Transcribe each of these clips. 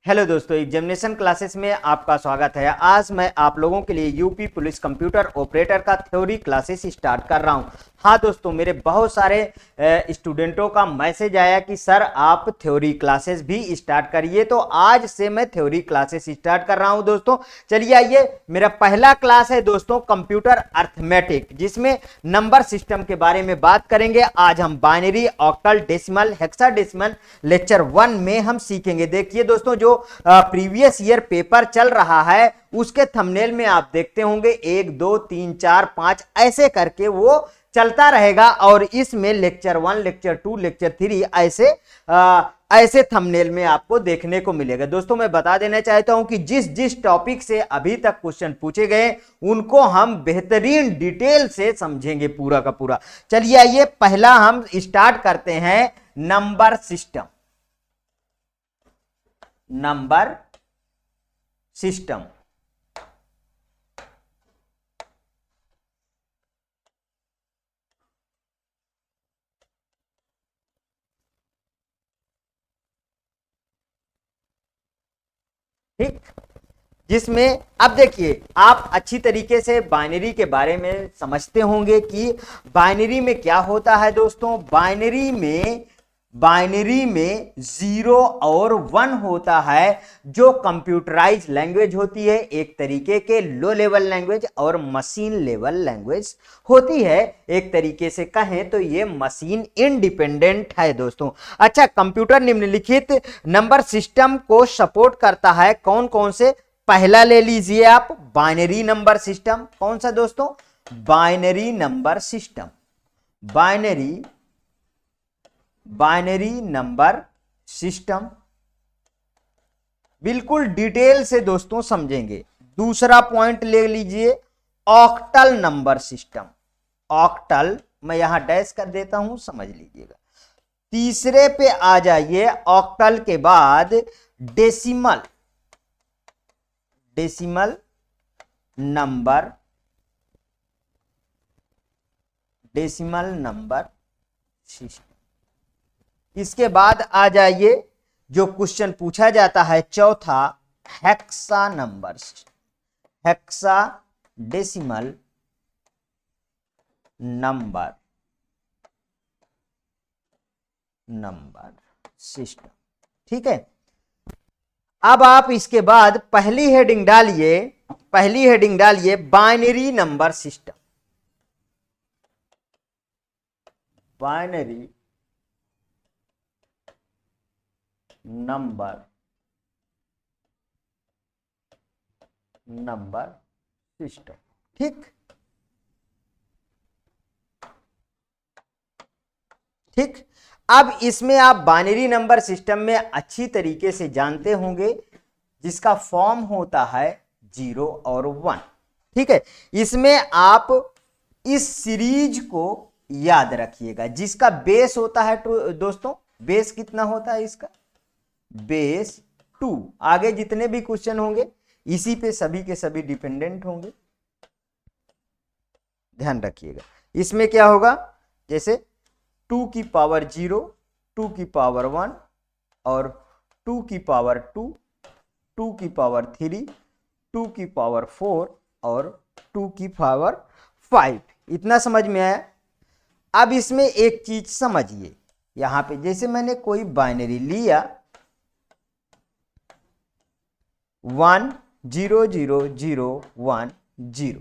Hello दोस्तों, examination classes में आपका स्वागत है। आज मैं आप लोगों के लिए यूपी पुलिस कंप्यूटर ऑपरेटर का थ्योरी क्लासेस स्टार्ट कर रहा हूं। हाँ दोस्तों, मेरे बहुत सारे स्टूडेंटों का मैसेज आया कि सर आप थ्योरी क्लासेस भी स्टार्ट करिए, तो आज से मैं थ्योरी क्लासेस स्टार्ट कर रहा हूं दोस्तों। चलिए आइए, मेरा पहला क्लास है दोस्तों कंप्यूटर अर्थमेटिक, जिसमें नंबर सिस्टम के बारे में बात करेंगे। आज हम binary, octal, decimal, hexadecimal lecture 1 में हम सीखेंगे। देखिए दोस्तों, जो प्रीवियस ईयर पेपर चल रहा है उसके थंबनेल में आप देखते होंगे 1 2 3 4 5 ऐसे करके वो चलता रहेगा, और इसमें लेक्चर 1, लेक्चर 2, लेक्चर 3 ऐसे थंबनेल में आपको देखने को मिलेगा। दोस्तों मैं बता देना चाहता हूं कि जिस जिस टॉपिक से अभी तक क्वेश्चन पूछे गए उनको हम बेहतरीन डिटेल से समझेंगे पूरा का पूरा। चलिए आइए, पहला हम स्टार्ट करते हैं नंबर सिस्टम। नंबर सिस्टम ठीक, जिसमें अब देखिए आप अच्छी तरीके से बाइनरी के बारे में समझते होंगे कि बाइनरी में क्या होता है दोस्तों। बाइनरी में 0 और 1 होता है, जो कंप्यूटराइज लैंग्वेज होती है, एक तरीके के लो लेवल लैंग्वेज और मशीन लेवल लैंग्वेज होती है। एक तरीके से कहें तो ये मशीन इंडिपेंडेंट है दोस्तों। अच्छा, कंप्यूटर निम्नलिखित नंबर सिस्टम को सपोर्ट करता है। कौन कौन से? पहला ले लीजिए आप, बाइनरी नंबर सिस्टम। कौन सा दोस्तों? Binary number system. Binary number system बिल्कुल डिटेल से दोस्तों समझेंगे। दूसरा पॉइंट ले लीजिए, ऑक्टल नंबर सिस्टम। ऑक्टल मैं यहां डैश कर देता हूं, समझ लीजिएगा। तीसरे पे आ जाइए, ऑक्टल के बाद डेसिमल नंबर सिस्टम। इसके बाद आ जाइए, जो क्वेश्चन पूछा जाता है चौथा, hexa number system. Hexa decimal number system. ठीक है, अब आप इसके बाद पहली हेडिंग डालिए binary number system. Binary number system. ठीक, अब इसमें आप बाइनरी नंबर सिस्टम में अच्छी तरीके से जानते होंगे, जिसका फॉर्म होता है 0 और 1। ठीक है, इसमें आप इस सीरीज को याद रखिएगा, जिसका बेस होता है दोस्तों, बेस कितना होता है इसका? बेस 2। आगे जितने भी क्वेश्चन होंगे इसी पे सभी के सभी डिपेंडेंट होंगे, ध्यान रखिएगा। इसमें क्या होगा, जैसे 2 की पावर 0, 2 की पावर 1 और 2 की पावर 2, 2 की पावर 3, 2 की पावर 4 और 2 की पावर 5। इतना समझ में आया? अब इसमें एक चीज समझिए, यहां पे जैसे मैंने कोई बाइनरी लिया 1 0 0 0 1 0,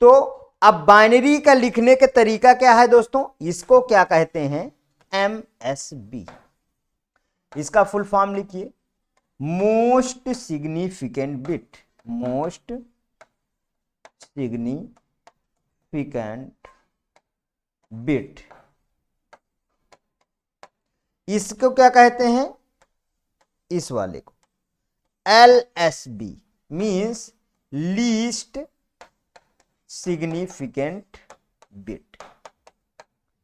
तो अब बाइनरी का लिखने का तरीका क्या है दोस्तों? इसको क्या कहते हैं? MSB। इसका फुल फॉर्म लिखिए, most significant bit. Most significant bit, इसको क्या कहते हैं? इस वाले को LSB means least significant bit.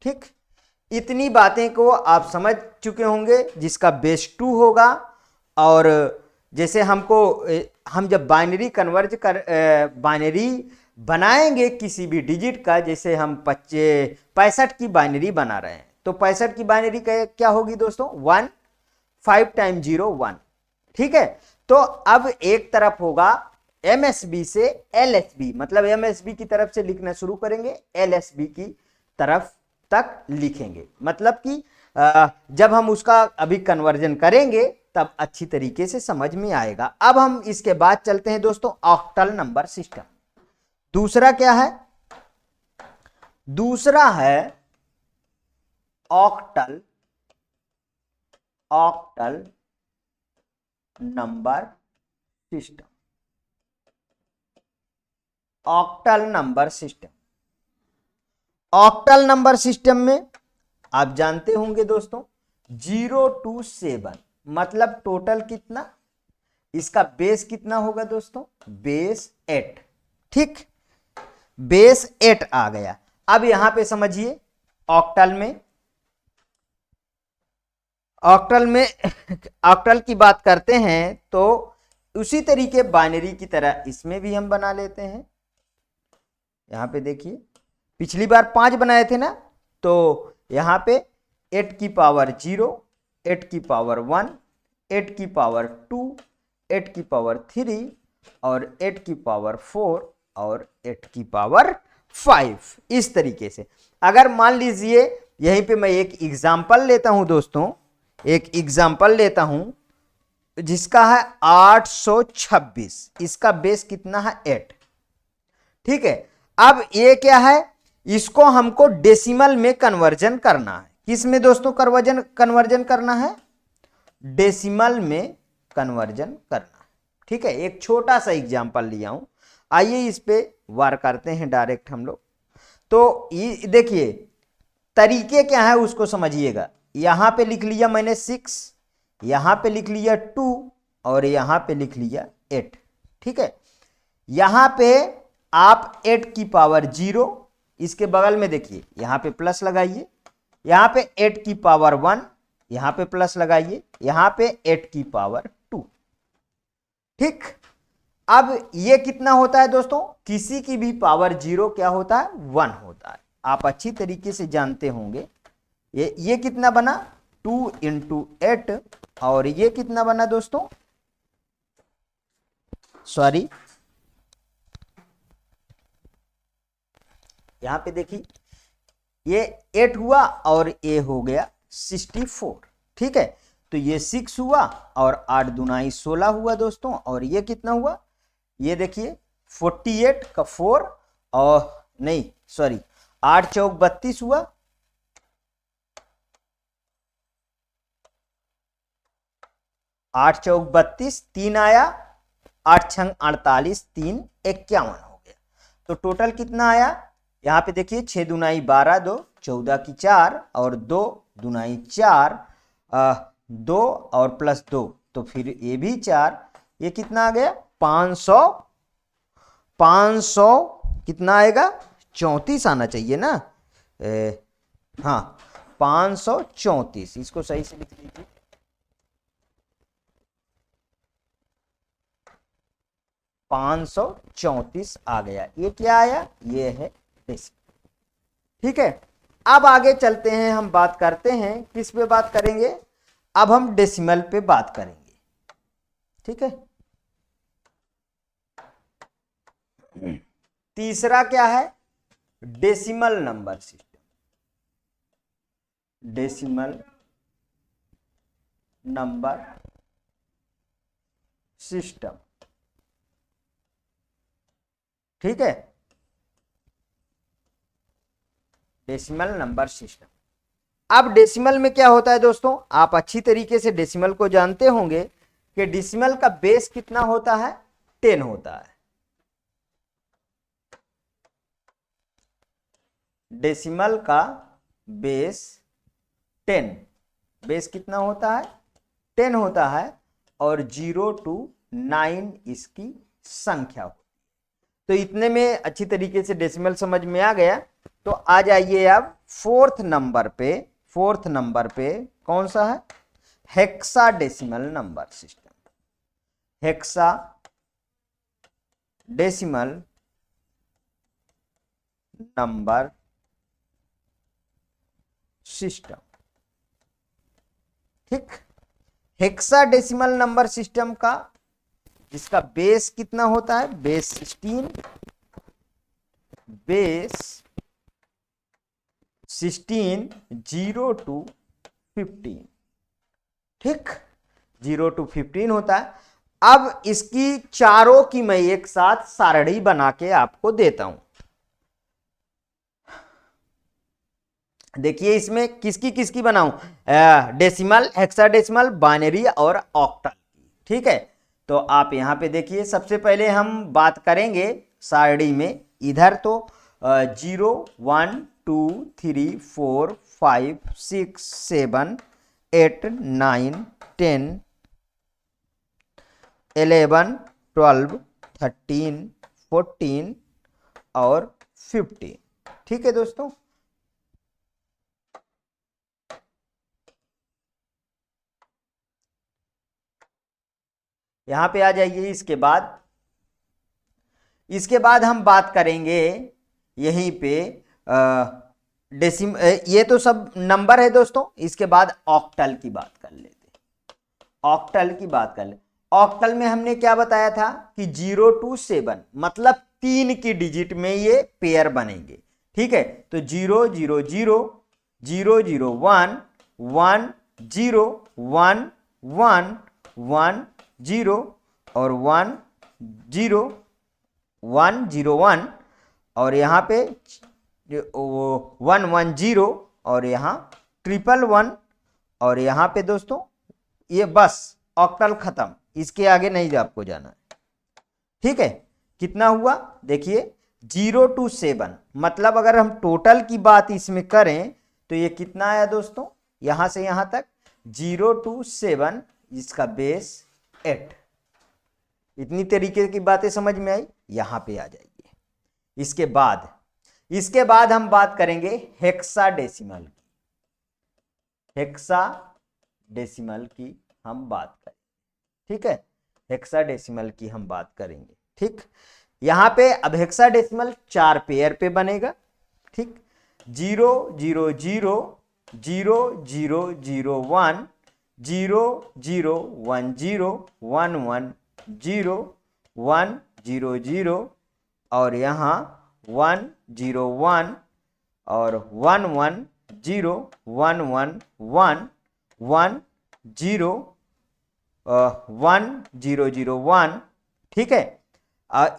ठीक, इतनी बातें को आप समझ चुके होंगे, जिसका बेस 2 होगा। और जैसे हम जब बाइनरी बाइनरी बनाएंगे किसी भी डिजिट का, जैसे हम 65 की बाइनरी बना रहे हैं, तो 65 की बाइनरी क्या होगी दोस्तों? 1 5 टाइम 0 1, ठीक है, तो अब एक तरफ होगा एमएसबी से एलएसबी, मतलब एमएसबी की तरफ से लिखना शुरू करेंगे, एलएसबी की तरफ तक लिखेंगे, मतलब कि जब हम उसका अभी कन्वर्जन करेंगे तब अच्छी तरीके से समझ में आएगा। अब हम इसके बाद चलते हैं दोस्तों ऑक्टल नंबर सिस्टम। दूसरा क्या है? दूसरा है octal number system. Octal number system, octal number system में आप जानते होंगे दोस्तों 0 to 7, मतलब टोटल कितना, इसका बेस कितना होगा दोस्तों? बेस 8। ठीक, बेस 8 आ गया। अब यहां पे समझिए ऑक्टल में ऑक्टल की बात करते हैं तो उसी तरीके बाइनरी की तरह इसमें भी हम बना लेते हैं। यहां पे देखिए पिछली बार 5 बनाए थे ना, तो यहां पे 8 की पावर 0, 8 की पावर 1, 8 की पावर 2, 8 की पावर 3 और 8 की पावर 4 और 8 की पावर 5, इस तरीके से। अगर मान लीजिए यहीं पे मैं एक एग्जाम्पल लेता हूं दोस्तों, एक एग्जाम्पल लेता हूं जिसका है 826, इसका बेस कितना है? 8। ठीक है, अब ये क्या है, इसको हमको डेसिमल में कन्वर्जन करना है। किस में दोस्तों कन्वर्जन करना है? डेसिमल में कन्वर्जन करना है। ठीक है, एक छोटा सा एग्जांपल लिया हूं, आइए इस पे वार करते हैं डायरेक्ट हम लोग। तो ये देखिए तरीके क्या है उसको समझिएगा। यहां पे लिख लिया मैंने 6, यहां पे लिख लिया 2 और यहां पे लिख लिया 8। ठीक है, यहां पे आप 8 की पावर 0, इसके बगल में देखिए यहां पे प्लस लगाइए, यहां पे 8 की पावर 1, यहां पे प्लस लगाइए, यहां पे 8 की पावर 2। ठीक, अब ये कितना होता है दोस्तों? किसी की भी पावर 0 क्या होता है? 1 होता है। आप अच्छी तरीके से जानते होंगे। ये कितना बना? 2 इंटू 8, और ये कितना बना दोस्तों? सॉरी, यहां पे देखिए ये 8 हुआ और ये हो गया 64। ठीक है, तो ये 6 हुआ और 8 दुनाई 16 हुआ दोस्तों, और ये कितना हुआ? ये देखिए 48 का 4 और नहीं सॉरी 8 चौक 32 हुआ, 8 चौक 32, 3 आया, 8 छंग 48, 3 51 हो गया। तो टोटल कितना आया? यहां पे देखिए 6 दुनाई 12, 2 14 की 4 और 2 दुनाई 4, 2 और प्लस 2 तो फिर ये भी 4, ये कितना आ गया? 500। 500 कितना आएगा? 34 आना चाहिए ना। हाँ 534, इसको सही से लिख लीजिए। $534 आ गया। ये क्या आया? ये है डेसिमल। ठीक है, अब आगे चलते हैं, हम बात करते हैं किस पे बात करेंगे? अब हम डेसिमल पे बात करेंगे। ठीक है, तीसरा क्या है? Decimal number system. Decimal number system. ठीक है, डेसिमल नंबर सिस्टम। अब डेसिमल में क्या होता है दोस्तों? आप अच्छी तरीके से डेसिमल को जानते होंगे कि डेसिमल का बेस कितना होता है? 10 होता है। डेसिमल का बेस 10, बेस कितना होता है? 10 होता है, और 0 to 9 इसकी संख्या होती है। तो इतने में अच्छी तरीके से डेसिमल समझ में आ गया। तो आ जाइए अब फोर्थ नंबर पे। फोर्थ नंबर पे कौन सा है? Hexadecimal number system. Hexa decimal number system. ठीक, हेक्साडेसिमल नंबर सिस्टम का जिसका बेस कितना होता है, बेस 16, बेस 16 0 to 15, ठीक, 0 to 15 होता है। अब इसकी चारों की मैं एक साथ सारणी बना के आपको देता हूं। देखिए इसमें किसकी किसकी बनाऊं, डेसिमल, हेक्साडेसिमल, बाइनरी और ऑक्टल, ठीक है। तो आप यहां पे देखिए, सबसे पहले हम बात करेंगे सारणी में, इधर तो 0 1 2 3 4 5 6 7 8 9 10 11 12 13 14 और 15, ठीक है दोस्तों। यहां पे आ जाइए। इसके बाद हम बात करेंगे यहीं पे ये तो सब नंबर है दोस्तों। इसके बाद ऑक्टल की बात कर लेते हैं। ऑक्टल की बात कर ले। ऑक्टल में हमने क्या बताया था कि 0 to 7 मतलब 3 की डिजिट में ये पेयर बनेंगे, ठीक है। तो 0 0 0 0 0 1 1 0 1 1 1 0 और 1 0 1 0 1 और यहाँ पे 1 1 0 और यहाँ 1 और यहाँ पे दोस्तों ये बस ऑक्टल खत्म, इसके आगे नहीं आपको जाना है, ठीक है। कितना हुआ देखिए, 0 to 7 मतलब अगर हम टोटल की बात इसमें करें तो ये कितना आया दोस्तों, यहां से यहां तक 0 to 7, इसका बेस 8। इतनी तरीके की बातें समझ में आई, यहां पे आ जाइए। इसके बाद हम बात करेंगे हेक्साडेसिमल की। हेक्साडेसिमल की हम बात करेंगे, ठीक है। हेक्साडेसिमल की हम बात करेंगे, ठीक। यहां पे अब हेक्साडेसिमल 4 पेयर पे बनेगा, ठीक। 0 0 0 0 0 0 1 0 0 1 0 1 1 0 1 0 0 और यहाँ 1 0 1 और 1 1 0 1 1 1 1 0 1 0 0 1, ठीक है।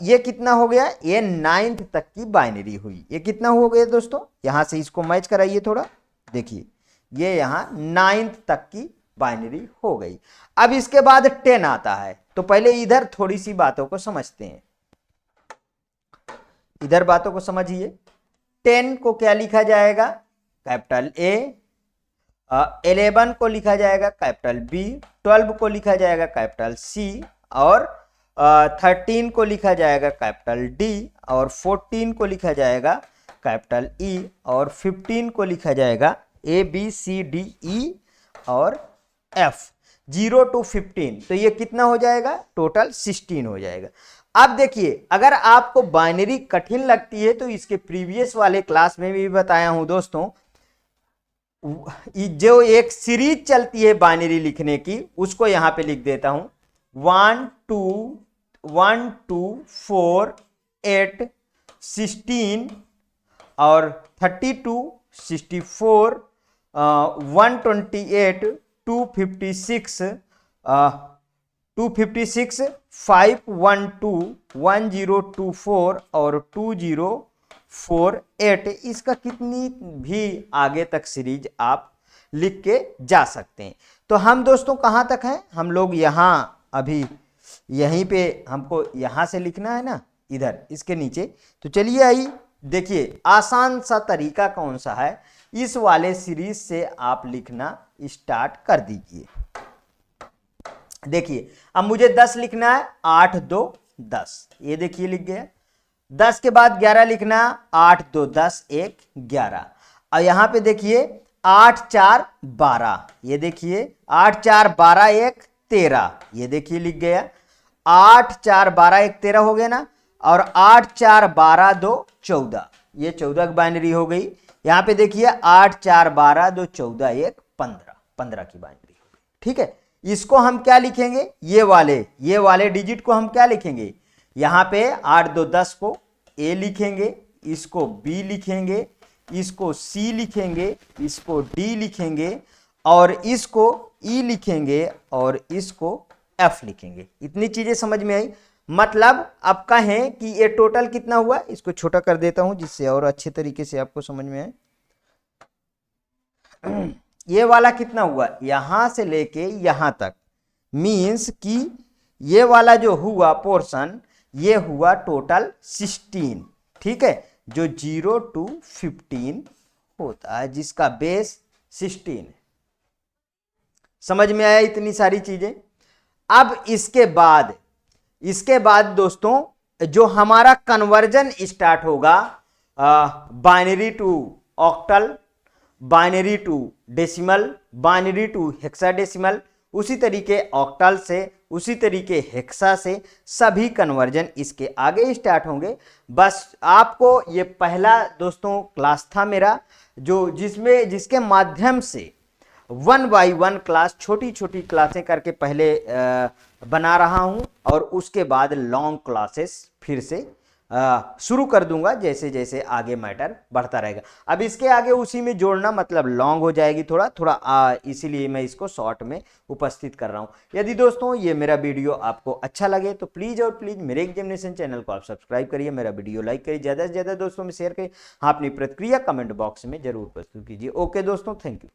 ये कितना हो गया, ये 9th तक की बाइनरी हुई। ये कितना हो गया दोस्तों, यहां से इसको मैच कराइए थोड़ा, देखिए ये यहां 9th तक की बाइनरी हो गई। अब इसके बाद 10 आता है, तो पहले इधर थोड़ी सी बातों को समझते हैं। इधर बातों को समझिए। 10 को क्या लिखा जाएगा, कैपिटल ए। 11 को लिखा जाएगा कैपिटल बी। 12 को लिखा जाएगा कैपिटल सी और 13 को लिखा जाएगा कैपिटल डी और 14 को लिखा जाएगा कैपिटल ई और 15 को लिखा जाएगा A B C D E और एफ। 0 to 15, तो ये कितना हो जाएगा, टोटल 16 हो जाएगा। अब देखिए, अगर आपको बाइनरी कठिन लगती है तो इसके प्रीवियस वाले क्लास में भी बताया हूं दोस्तों, जो एक सीरीज चलती है बाइनरी लिखने की, उसको यहां पे लिख देता हूं। 1 2 4 8 16 और 32 64 128 256 256 512 1024 और 2048। इसका कितनी भी आगे तक सीरीज आप लिख के जा सकते हैं। तो हम दोस्तों कहां तक हैं, हम लोग यहां अभी यहीं पे, हमको यहां से लिखना है ना, इधर इसके नीचे। तो चलिए आई देखिए, आसान सा तरीका कौन सा है, इस वाले सीरीज से आप लिखना स्टार्ट कर दीजिए। देखिए अब मुझे 10 लिखना है, 8 2 10, ये देखिए लिख गया। 10 के बाद 11 लिखना, 8 2 10 1 11। और यहां पे देखिए 8 4 12, ये देखिए 8 4 12 1 13, ये देखिए लिख गया। 8 4 12 1 13 हो गया ना, और 8 4 12 2 14, ये 14 की बाइनरी हो गई। यहां पे देखिए 8 4 12 2 14 1 15, 15 की बाइनरी हो गई, ठीक है। इसको हम क्या लिखेंगे, ये वाले डिजिट को हम क्या लिखेंगे, यहां पे 8 2 10 को ए लिखेंगे, इसको बी लिखेंगे, इसको सी लिखेंगे, इसको डी लिखेंगे और इसको ई लिखेंगे और इसको एफ लिखेंगे। इतनी चीजें समझ में आई। मतलब अब कहें कि ये टोटल कितना हुआ, इसको छोटा कर देता हूं जिससे और अच्छे तरीके से आपको समझ में आए। ये वाला कितना हुआ, यहां से लेके यहां तक, मीन्स कि ये वाला जो हुआ पोर्शन ये हुआ टोटल 16। ठीक है, जो 0 to 15 होता है जिसका बेस 16 है। समझ में आया इतनी सारी चीजें। अब इसके बाद दोस्तों जो हमारा कन्वर्जन स्टार्ट होगा binary to octal, binary to decimal, binary to hexadecimal, उसी तरीके ऑक्टल से, उसी तरीके हेक्सा से सभी कन्वर्जन इसके आगे स्टार्ट होंगे। बस आपको ये पहला दोस्तों क्लास था मेरा, जो जिसके माध्यम से 1 by 1 क्लास, छोटी छोटी क्लासें करके पहले बना रहा हूं और उसके बाद लॉन्ग क्लासेस फिर से शुरू कर दूंगा जैसे जैसे आगे मैटर बढ़ता रहेगा। अब इसके आगे उसी में जोड़ना मतलब लॉन्ग हो जाएगी थोड़ा थोड़ा, इसीलिए मैं इसको शॉर्ट में उपस्थित कर रहा हूं। यदि दोस्तों ये मेरा वीडियो आपको अच्छा लगे तो प्लीज़ और प्लीज़ मेरे एग्जामिनेशन चैनल को आप सब्सक्राइब करिए, मेरा वीडियो लाइक करिए, ज़्यादा से ज़्यादा दोस्तों में शेयर करिए। हाँ, अपनी प्रतिक्रिया कमेंट बॉक्स में जरूर प्रस्तुत कीजिए। ओके दोस्तों, थैंक यू।